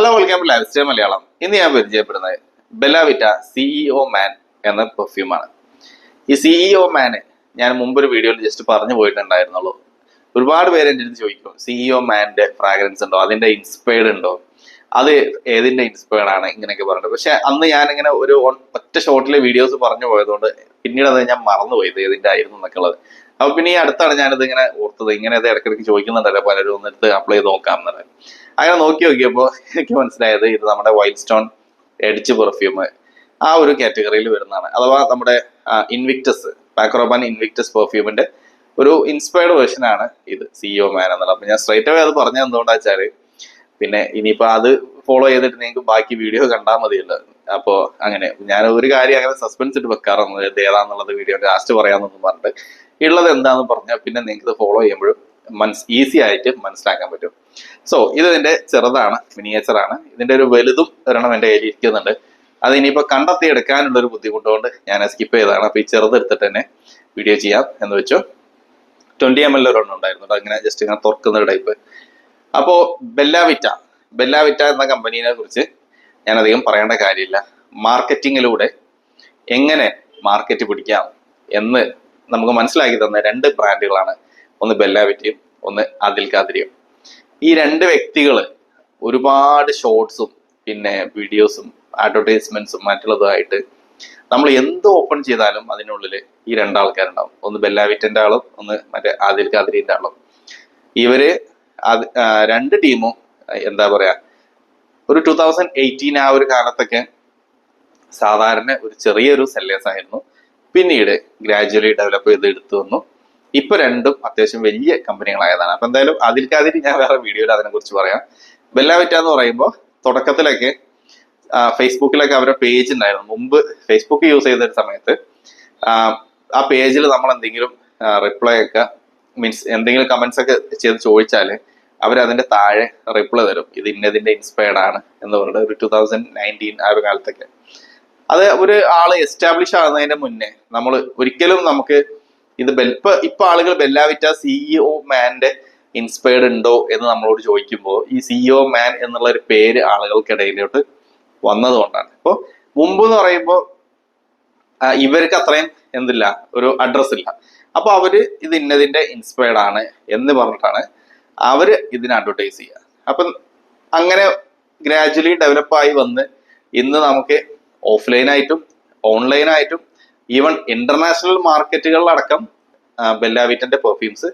Hello, welcome to life style Malayalam. ഇന്ന് ഞാൻ പരിചയപ്പെടുന്നത് ബെല്ലാവിറ്റ സിഇഒ മാൻ എന്ന പെർഫ്യൂമാണ്. ഈ സിഇഒ മാന് ഞാൻ മുമ്പൊരു വീഡിയോയിൽ ജസ്റ്റ് പറഞ്ഞു പോയിട്ടുണ്ടായിരുന്നുള്ളൂ. ഒരുപാട് പേര് എൻ്റെ അടുത്ത് ചോദിക്കും, സിഇഒ മാൻ്റെ ഫ്രാഗ്രൻസ് ഉണ്ടോ, അതിന്റെ ഇൻസ്പയർഡ് ഉണ്ടോ, അത് ഏതിന്റെ ഇൻസ്പയർഡ് ആണ്, ഇങ്ങനെയൊക്കെ പറഞ്ഞിട്ട്. പക്ഷെ അന്ന് ഞാനിങ്ങനെ ഒരു ഒറ്റ ഷോട്ടിലെ വീഡിയോസ് പറഞ്ഞു പോയതുകൊണ്ട് പിന്നീട് അത് ഞാൻ മറന്നുപോയത് ഏതിന്റെ ആയിരുന്നു എന്നൊക്കെ ഉള്ളത്. അപ്പൊ പിന്നെ ഈ അടുത്താണ് ഞാനിത് ഇങ്ങനെ ഓർത്തത്. ഇങ്ങനെ അത് ഇടയ്ക്കിടയ്ക്ക് ചോദിക്കുന്നുണ്ടല്ലോ പലരും, ഒന്നെടുത്ത് അപ്ലൈ ചെയ്ത് നോക്കാം എന്നുള്ളത്. അങ്ങനെ നോക്കി നോക്കിയപ്പോൾ എനിക്ക് മനസ്സിലായത് ഇത് നമ്മുടെ വൈൽഡ് സ്റ്റോൺ എഡിച്ച് പെർഫ്യൂം ആ ഒരു കാറ്റഗറിയിൽ വരുന്നതാണ്. അഥവാ നമ്മുടെ ഇൻവിക്ടസ്, പാക്രോബാൻ ഇൻവിക്ടസ് പെർഫ്യൂമിന്റെ ഒരു ഇൻസ്പയർഡ് വേർഷൻ ആണ് ഇത് സിഇഒ മാൻ എന്നുള്ളത്. അപ്പൊ ഞാൻ സ്ട്രൈറ്റ് അവേ അത് പറഞ്ഞത് എന്തുകൊണ്ടാ വെച്ചാല്, പിന്നെ ഇനിയിപ്പോ അത് ഫോളോ ചെയ്തിട്ട് നിങ്ങൾക്ക് ബാക്കി വീഡിയോ കണ്ടാൽ മതിയല്ലോ. അപ്പോ അങ്ങനെ ഞാൻ ഒരു കാര്യം അങ്ങനെ സസ്പെൻസ് ഇട്ട് വെക്കാറൊന്നും, ഇത് ഏതാന്നുള്ളത് വീഡിയോ ലാസ്റ്റ് പറയാമെന്നൊന്നും പറഞ്ഞിട്ട് ഉള്ളത് എന്താന്ന് പറഞ്ഞാൽ പിന്നെ നിങ്ങൾക്ക് ഇത് ഫോളോ ചെയ്യുമ്പോഴും ഈസി ആയിട്ട് മനസ്സിലാക്കാൻ പറ്റും. സോ ഇത് ഇതിന്റെ ചെറുതാണ്, മിനിയേച്ചർ ആണ്. ഇതിന്റെ ഒരു വലുതും ഒരെണ്ണം എന്റെ കയ്യിൽ ഇരിക്കുന്നുണ്ട്. അത് ഇനിയിപ്പോ കണ്ടെത്തി എടുക്കാനുള്ള ഒരു ബുദ്ധിമുട്ടുകൊണ്ട് ഞാൻ സ്കിപ്പ് ചെയ്തതാണ്. അപ്പൊ ഈ ചെറുത് എടുത്തിട്ട് തന്നെ വീഡിയോ ചെയ്യാം എന്ന് വെച്ചു. 20 ml ഒരെണ്ണം ഉണ്ടായിരുന്നു, അങ്ങനെ ജസ്റ്റ് ഇങ്ങനെ തുറക്കുന്ന ടൈപ്പ്. അപ്പോ ബെല്ലാവിറ്റ എന്ന കമ്പനീനെ കുറിച്ച് ഞാൻ അധികം പറയേണ്ട കാര്യമില്ല. മാർക്കറ്റിങ്ങിലൂടെ എങ്ങനെ മാർക്കറ്റ് പിടിക്കാം എന്ന് നമുക്ക് മനസ്സിലാക്കി തന്ന രണ്ട് ബ്രാൻഡുകളാണ്, ഒന്ന് ബെല്ലാവിറ്റയും ഒന്ന് ആദിൽ ഖാദിരിയും. ഈ രണ്ട് വ്യക്തികള് ഒരുപാട് ഷോർട്സും പിന്നെ വീഡിയോസും അഡ്വർടൈസ്മെന്റ്സും മറ്റുള്ളതുമായിട്ട് നമ്മൾ എന്ത് ഓപ്പൺ ചെയ്താലും അതിനുള്ളിൽ ഈ രണ്ടാൾക്കാരുണ്ടാവും. ഒന്ന് ബെല്ലാവിറ്റന്റെ ആളും ഒന്ന് മറ്റേ ആദിൽ ഖാദിരിന്റെ ആളും. ഇവര് രണ്ട് ടീമും എന്താ പറയാ, ഒരു 2018 ആ ഒരു കാലത്തൊക്കെ സാധാരണ ഒരു ചെറിയൊരു സെല്ലേഴ്സ് ആയിരുന്നു. പിന്നീട് ഗ്രാജുവലി ഡെവലപ്പ് ചെയ്ത് എടുത്തു വന്നു. ഇപ്പൊ രണ്ടും അത്യാവശ്യം വലിയ കമ്പനികളായതാണ്. അപ്പൊ എന്തായാലും ആദിൽ ഖാദിരി ഞാൻ വേറെ വീഡിയോയിൽ അതിനെ കുറിച്ച് പറയാം. ബെല്ലാവിറ്റ എന്ന് പറയുമ്പോൾ തുടക്കത്തിലൊക്കെ ഫേസ്ബുക്കിലൊക്കെ അവരുടെ പേജ് ഉണ്ടായിരുന്നു. മുമ്പ് ഫേസ്ബുക്ക് യൂസ് ചെയ്ത സമയത്ത് ആ പേജിൽ നമ്മൾ എന്തെങ്കിലും റിപ്ലൈ ഒക്കെ മീൻസ് എന്തെങ്കിലും കമന്റ്സ് ഒക്കെ ചെയ്ത് ചോദിച്ചാല് അവരതിന്റെ താഴെ റിപ്ലൈ തരും, ഇത് ഇന്നതിന്റെ ഇൻസ്പയർഡ് ആണ് എന്ന് പറഞ്ഞിട്ട്. ഒരു 2019 ആ ഒരു കാലത്തൊക്കെ അത് ഒരു ആള് എസ്റ്റാബ്ലിഷ് ആകുന്നതിന്റെ മുന്നേ നമ്മൾ ഒരിക്കലും നമുക്ക് ഇത് ഇപ്പൊ ആളുകൾ ബെല്ലാവിറ്റ സിഇഒ മാന്റെ ഇൻസ്പയർഡ് ഉണ്ടോ എന്ന് നമ്മളോട് ചോദിക്കുമ്പോൾ ഈ സിഇഒ മാൻ എന്നുള്ള ഒരു പേര് ആളുകൾക്കിടയിലോട്ട് വന്നതുകൊണ്ടാണ്. ഇപ്പൊ മുമ്പ് എന്ന് പറയുമ്പോൾ ഇവർക്ക് അത്രയും എന്തില്ല, ഒരു അഡ്രസ് ഇല്ല. അപ്പൊ അവര് ഇത് ഇന്നതിന്റെ ഇൻസ്പയർഡ് ആണ് എന്ന് പറഞ്ഞിട്ടാണ് അവര് ഇതിനെ അഡ്വർടൈസ് ചെയ്യുക. അപ്പൊ അങ്ങനെ ഗ്രാജുവലി ഡെവലപ്പായി വന്ന് ഇന്ന് നമുക്ക് ഓഫ്ലൈനായിട്ടും ഓൺലൈനായിട്ടും ഈവൻ ഇന്റർനാഷണൽ മാർക്കറ്റുകളിലടക്കം ബെല്ലാവിറ്റന്റെ പെർഫ്യൂംസ്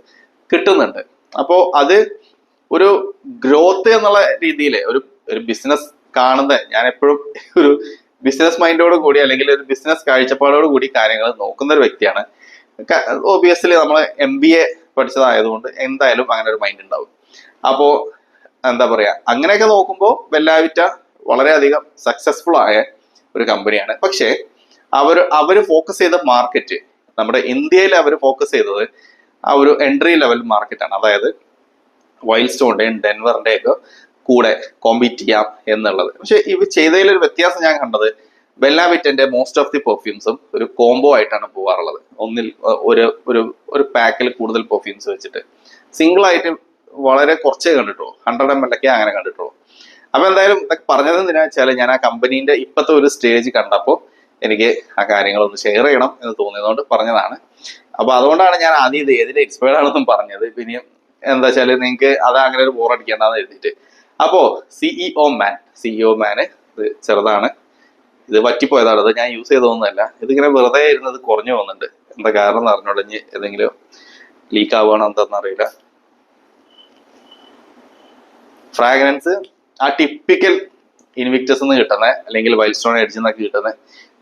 കിട്ടുന്നുണ്ട്. അപ്പോ അത് ഒരു ഗ്രോത്ത് എന്നുള്ള രീതിയിൽ ഒരു ബിസിനസ് കാണുന്ന, ഞാൻ എപ്പോഴും ഒരു ബിസിനസ് മൈൻഡോട് കൂടി അല്ലെങ്കിൽ ഒരു ബിസിനസ് കാഴ്ചപ്പാടോട് കൂടി കാര്യങ്ങൾ നോക്കുന്ന ഒരു വ്യക്തിയാണ്. ഒബിയസ്ലി നമ്മൾ MBA പഠിച്ചതായതുകൊണ്ട് എന്തായാലും അങ്ങനെ ഒരു മൈൻഡ് ഉണ്ടാവും. അപ്പോ എന്താ പറയാ, അങ്ങനെയൊക്കെ നോക്കുമ്പോൾ ബെല്ലാവിറ്റ വളരെയധികം സക്സസ്ഫുൾ ആയ ഒരു കമ്പനിയാണ്. പക്ഷേ അവര് ഫോക്കസ് ചെയ്ത മാർക്കറ്റ്, നമ്മുടെ ഇന്ത്യയിൽ അവർ ഫോക്കസ് ചെയ്തത് ആ ഒരു എൻട്രി ലെവൽ മാർക്കറ്റാണ്. അതായത് വൈൽഡ് സ്റ്റോണിന്റെയും ഡെൻവറിന്റെയും ഒക്കെ കൂടെ കോമ്പീറ്റ് ചെയ്യാം എന്നുള്ളത്. പക്ഷെ ഇവ ചെയ്തതിലൊരു വ്യത്യാസം ഞാൻ കണ്ടത്, ബെല്ലാവിറ്റന്റെ മോസ്റ്റ് ഓഫ് ദി പെർഫ്യൂംസും ഒരു കോംബോ ആയിട്ടാണ് പോകാറുള്ളത്. ഒന്നിൽ ഒരു പാക്കിൽ കൂടുതൽ പെർഫ്യൂംസ് വെച്ചിട്ട് സിംഗിൾ ആയിട്ട് വളരെ കുറച്ചേ കണ്ടിട്ടുള്ളൂ. 100 ml ഒക്കെ അങ്ങനെ കണ്ടിട്ടുള്ളൂ. അപ്പൊ എന്തായാലും പറഞ്ഞത് എന്തിനാ വെച്ചാൽ, ഞാൻ ആ കമ്പനീന്റെ ഇപ്പോഴത്തെ ഒരു സ്റ്റേജ് കണ്ടപ്പോൾ എനിക്ക് ആ കാര്യങ്ങളൊന്ന് ഷെയർ ചെയ്യണം എന്ന് തോന്നിയതുകൊണ്ട് പറഞ്ഞതാണ്. അപ്പൊ അതുകൊണ്ടാണ് ഞാൻ ആദ്യം ഇത് ഏതിന്റെ ഇൻസ്പയർഡ് ആണെന്നും പറഞ്ഞത്. പിന്നെയും എന്താ വെച്ചാല് നിങ്ങൾക്ക് അത് അങ്ങനെ ഒരു ബോറടിക്കേണ്ടെന്ന് എഴുതിയിട്ട്. അപ്പോ സിഇഒ മാന് ഇത് ചെറുതാണ്, ഇത് പറ്റിപ്പോയതാണ്, ഇത് ഞാൻ യൂസ് ചെയ്തൊന്നുമല്ല. ഇതിങ്ങനെ വെറുതെ ഇരുന്നത് കുറഞ്ഞു പോകുന്നുണ്ട്. എന്താ കാരണം എന്ന് അറിഞ്ഞോളൂ, ഇനി ഏതെങ്കിലും ലീക്ക് ആവുകയാണോ എന്താണെന്നറിയില്ല. ഫ്രാഗ്രൻസ് ആ ടിപ്പിക്കൽ ഇൻവിക്ടസ് എന്ന് കിട്ടുന്ന അല്ലെങ്കിൽ വൈൽഡ് സ്റ്റോൺ എഡ്ജിൽ നിന്നൊക്കെ കിട്ടുന്ന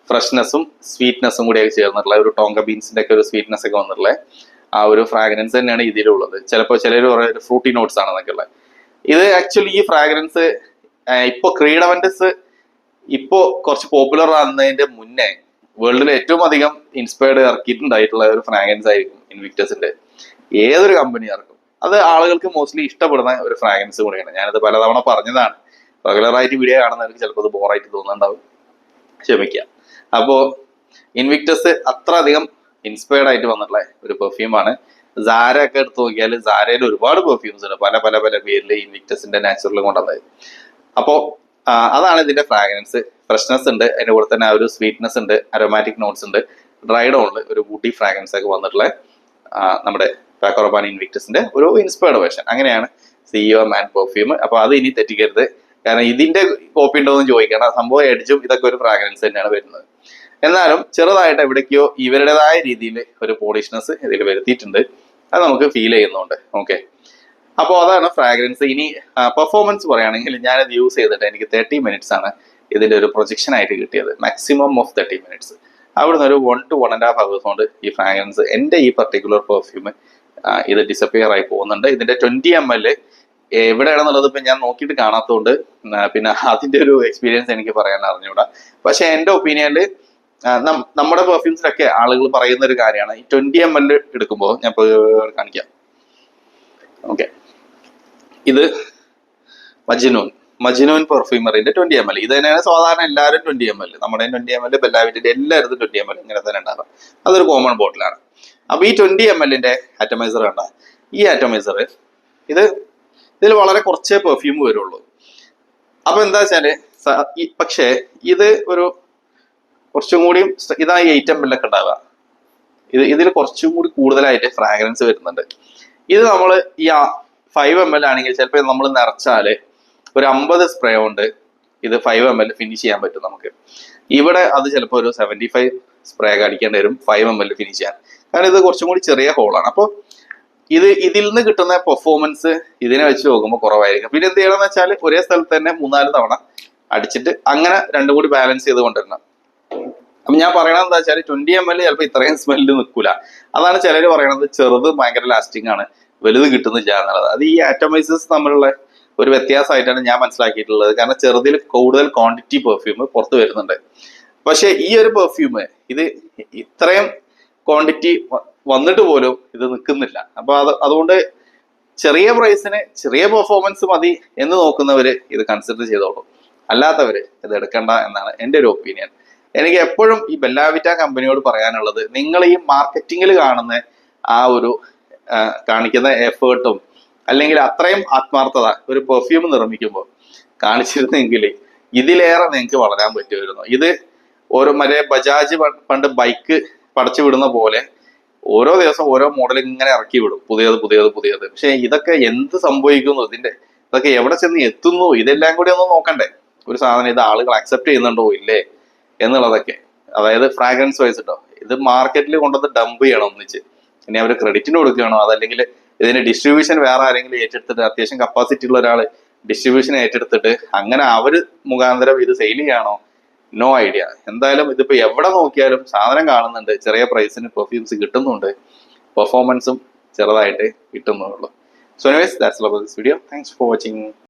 ഫ്രഷ്നെസ്സും സ്വീറ്റ്നെസ്സും കൂടിയൊക്കെ ചേർന്നിട്ടുള്ള ഒരു ടോങ്ക ബീൻസിന്റെ ഒക്കെ ഒരു സ്വീറ്റ്നെസ് ഒക്കെ വന്നിട്ടുള്ള ആ ഒരു ഫ്രാഗ്രൻസ് തന്നെയാണ് ഇതിലുള്ളത്. ചിലപ്പോൾ ചിലർ പറയുന്നത് ഫ്രൂട്ടി നോട്ട്സ് ആണെന്നൊക്കെ ഉള്ളത്. ഇത് ആക്ച്വലി ഈ ഫ്രാഗ്രൻസ് ഇപ്പോ ക്രീഡവൻറ്റസ് ഇപ്പോ കുറച്ച് പോപ്പുലർ ആകുന്നതിന്റെ മുന്നേ വേൾഡിൽ ഏറ്റവും അധികം ഇൻസ്പയർഡ് ഇറക്കിയിട്ടുണ്ടായിട്ടുള്ള ഒരു ഫ്രാഗ്രൻസ് ആയിരിക്കും ഇൻവിക്ടസിന്റെ. ഏതൊരു കമ്പനി ഇറക്കും അത് ആളുകൾക്ക് മോസ്റ്റ്ലി ഇഷ്ടപ്പെടുന്ന ഒരു ഫ്രാഗ്രൻസ് കൂടിയാണ്. ഞാനത് പലതവണ പറഞ്ഞതാണ്. റെഗുലറായിട്ട് വീഡിയോ കാണുന്നവർക്ക് ചിലപ്പോൾ അത് ബോറായിട്ട് തോന്നുന്നുണ്ടാവും, ക്ഷമിക്കുക. അപ്പോ ഇൻവിക്ടസ് അത്ര അധികം ഇൻസ്പയർഡ് ആയിട്ട് വന്നിട്ടുള്ള ഒരു പെർഫ്യൂമാണ്. സാര ഒക്കെ എടുത്ത് നോക്കിയാൽ സാരയിൽ ഒരുപാട് പെർഫ്യൂംസ് ഉണ്ട്, പല പല പല പേരിൽ ഇൻവിക്ടസിന്റെ നാച്ചുറൽ കൊണ്ടുവന്നത്. അപ്പോൾ അതാണ് ഇതിന്റെ ഫ്രാഗ്രൻസ്. ഫ്രഷ്നെസ് ഉണ്ട്, അതിന്റെ കൂടെ തന്നെ ഒരു സ്വീറ്റ്നെസ് ഉണ്ട്, അരോമാറ്റിക് നോട്ട്സ് ഉണ്ട്, ഡ്രൈഡ് ഉണ്ട്, ഒരു വുഡി ഫ്രാഗ്രൻസ് ഒക്കെ വന്നിട്ടുള്ള നമ്മുടെ പാക്കോ റബാൻ ഇൻവിക്ടസിന്റെ ഒരു ഇൻസ്പയർഡ് വേർഷൻ. അങ്ങനെയാണ് CEO മാൻ പെർഫ്യൂം. അപ്പൊ അത് ഇനി തെറ്റിക്കരുത്, കാരണം ഇതിന്റെ കോപ്പി ഉണ്ടോ എന്ന് ചോദിക്കണം. സംഭവം എഡ്ജും ഇതൊക്കെ ഒരു ഫ്രാഗ്രൻസ് തന്നെയാണ് വരുന്നത്. എന്നാലും ചെറുതായിട്ട് എവിടേക്കോ ഇവരുടേതായ രീതിയിൽ ഒരു പോളിഷ്നെസ് ഇതിൽ വരുത്തിയിട്ടുണ്ട്, അത് നമുക്ക് ഫീൽ ചെയ്യുന്നുണ്ട്. ഓക്കെ, അപ്പോൾ അതാണ് ഫ്രാഗ്രൻസ്. ഇനി പെർഫോമൻസ് പറയുകയാണെങ്കിൽ ഞാനത് യൂസ് ചെയ്തിട്ട് എനിക്ക് 30 മിനിറ്റ്സ് ആണ് ഇതിന്റെ ഒരു പ്രൊജക്ഷൻ ആയിട്ട് കിട്ടിയത്, മാക്സിമം ഓഫ് 30 മിനിറ്റ്സ്. അവിടുന്ന് ഒരു 1 to 1.5 hours കൊണ്ട് ഈ ഫ്രാഗ്രൻസ് എൻ്റെ ഈ പർട്ടിക്കുലർ പെർഫ്യൂം ഇത് ഡിസപ്പിയർ ആയി പോകുന്നുണ്ട്. ഇതിന്റെ 20 ml എവിടെയാണെന്നുള്ളത് ഇപ്പം ഞാൻ നോക്കിയിട്ട് കാണാത്തതുകൊണ്ട് പിന്നെ അതിന്റെ ഒരു എക്സ്പീരിയൻസ് എനിക്ക് പറയാൻ അറിഞ്ഞൂടാ. പക്ഷെ എൻ്റെ ഒപ്പീനിയനിൽ നമ്മുടെ പെർഫ്യൂംസിലൊക്കെ ആളുകൾ പറയുന്ന ഒരു കാര്യമാണ്, ഈ 20 ml എടുക്കുമ്പോൾ ഞാൻ കാണിക്കാം. ഓക്കെ, ഇത് മജ്നൂൻ പെർഫ്യൂമറിന്റെ 20 ml. ഇത് തന്നെയാണ് സാധാരണ എല്ലാവരും 20 ml. നമ്മുടെ 20 ml, ബെല്ലാവിറ്റിന്റെ എല്ലായിടത്തും 20 ml ഇങ്ങനെ തന്നെ ഉണ്ടാകാം. അതൊരു കോമൺ ബോട്ടിലാണ്. അപ്പൊ ഈ 20 ml ആറ്റമൈസർ കണ്ട, ഈ ആറ്റമൈസർ ഇതിൽ വളരെ കുറച്ചേ പെർഫ്യൂം വരുള്ളൂ. അപ്പൊ എന്താ വെച്ചാല് പക്ഷേ ഇത് ഒരു കുറച്ചും കൂടി ഇതാ 8 ml ഒക്കെ ഉണ്ടാവുക. ഇതിൽ കുറച്ചും കൂടി കൂടുതലായിട്ട് ഫ്രാഗ്രൻസ് വരുന്നുണ്ട്. ഇത് നമ്മൾ ഈ 5 ml ആണെങ്കിൽ ചിലപ്പോൾ നമ്മൾ നിറച്ചാല് ഒരു 50 സ്പ്രേ കൊണ്ട് ഇത് 5 ml ഫിനിഷ് ചെയ്യാൻ പറ്റും നമുക്ക്. ഇവിടെ അത് ചിലപ്പോൾ ഒരു 75 സ്പ്രേ അടിക്കേണ്ടി വരും 5 ml ഫിനിഷ് ചെയ്യാൻ, കാരണം ഇത് കുറച്ചും കൂടി ചെറിയ ഹോളാണ്. അപ്പോൾ ഇതിൽ നിന്ന് കിട്ടുന്ന പെർഫോമൻസ് ഇതിനെ വെച്ച് നോക്കുമ്പോൾ കുറവായിരിക്കും. പിന്നെ എന്ത് ചെയ്യണമെന്ന് വെച്ചാൽ ഒരേ സ്ഥലത്ത് തന്നെ 3-4 തവണ അടിച്ചിട്ട് അങ്ങനെ രണ്ടും കൂടി ബാലൻസ് ചെയ്ത് കൊണ്ടുവരണം. അപ്പൊ ഞാൻ പറയണത് എന്താ വെച്ചാൽ 20 ml ചിലപ്പോൾ ഇത്രയും സ്മെല്ല് നിൽക്കൂല. അതാണ് ചിലർ പറയണത് ചെറുത് ഭയങ്കര ലാസ്റ്റിംഗ് ആണ്, വലുത് കിട്ടുന്നില്ല എന്നുള്ളത്. അത് ഈ ആറ്റമൈസേഴ്സ് തമ്മിലുള്ള ഒരു വ്യത്യാസമായിട്ടാണ് ഞാൻ മനസ്സിലാക്കിയിട്ടുള്ളത്. കാരണം ചെറുതിൽ കൂടുതൽ ക്വാണ്ടിറ്റി പെർഫ്യൂം പുറത്ത് വരുന്നുണ്ട്. പക്ഷെ ഈ ഒരു പെർഫ്യൂം ഇത് ഇത്രയും ക്വാണ്ടിറ്റി വന്നിട്ട് പോലും ഇത് നിൽക്കുന്നില്ല. അപ്പൊ അതുകൊണ്ട് ചെറിയ പ്രൈസിന് ചെറിയ പെർഫോമൻസ് മതി എന്ന് നോക്കുന്നവര് ഇത് കൺസിഡർ ചെയ്തോളൂ, അല്ലാത്തവര് ഇത് എടുക്കണ്ട എന്നാണ് എൻ്റെ ഒരു ഒപ്പീനിയൻ. എനിക്ക് എപ്പോഴും ഈ ബെല്ലാവിറ്റ കമ്പനിയോട് പറയാനുള്ളത്, നിങ്ങൾ ഈ മാർക്കറ്റിങ്ങിൽ കാണുന്ന ആ ഒരു കാണിക്കുന്ന എഫേർട്ടും അല്ലെങ്കിൽ അത്രയും ആത്മാർത്ഥത ഒരു പെർഫ്യൂം നിർമ്മിക്കുമ്പോൾ കാണിച്ചിരുന്നെങ്കിൽ ഇതിലേറെ നിങ്ങൾക്ക് വളരാൻ പറ്റുമായിരുന്നു. ഇത് മറ്റേ ബജാജ് പണ്ട് ബൈക്ക് പടച്ചു വിടുന്ന പോലെ ഓരോ ദിവസം ഓരോ മോഡൽ ഇങ്ങനെ ഇറക്കി വിടും, പുതിയത്. പക്ഷെ ഇതൊക്കെ എന്ത് സംഭവിക്കുന്നു, ഇതൊക്കെ എവിടെ ചെന്ന് എത്തുന്നു, ഇതെല്ലാം കൂടി ഒന്ന് നോക്കണ്ടേ ഒരു സാധനം. ഇത് ആളുകൾ അക്സെപ്റ്റ് ചെയ്യുന്നുണ്ടോ ഇല്ലേ എന്നുള്ളതൊക്കെ. അതായത് ഫ്രാഗ്രൻസ് വൈസ് കേട്ടോ, ഇത് മാർക്കറ്റിൽ കൊണ്ടുവന്ന് ഡംപ് ചെയ്യണം ഒന്നിച്ച്. ഇനി അവർ ക്രെഡിറ്റിന് കൊടുക്കുകയാണോ, അതല്ലെങ്കിൽ ഇതിന്റെ ഡിസ്ട്രിബ്യൂഷൻ വേറെ ആരെങ്കിലും ഏറ്റെടുത്തിട്ട്, അത്യാവശ്യം കപ്പാസിറ്റി ഉള്ള ഒരാൾ ഡിസ്ട്രിബ്യൂഷൻ ഏറ്റെടുത്തിട്ട് അങ്ങനെ അവര് മുഖാന്തരം ഇത് സെയിൽ ചെയ്യാണോ, നോ ഐഡിയ. എന്തായാലും ഇതിപ്പോ എവിടെ നോക്കിയാലും സാധനം കാണുന്നുണ്ട്, ചെറിയ പ്രൈസിന് പെർഫ്യൂംസ് കിട്ടുന്നുണ്ട്, പെർഫോമൻസും ചെറുതായിട്ട് കിട്ടുന്നുള്ളൂ. So anyways, that's all for this video. Thanks for watching.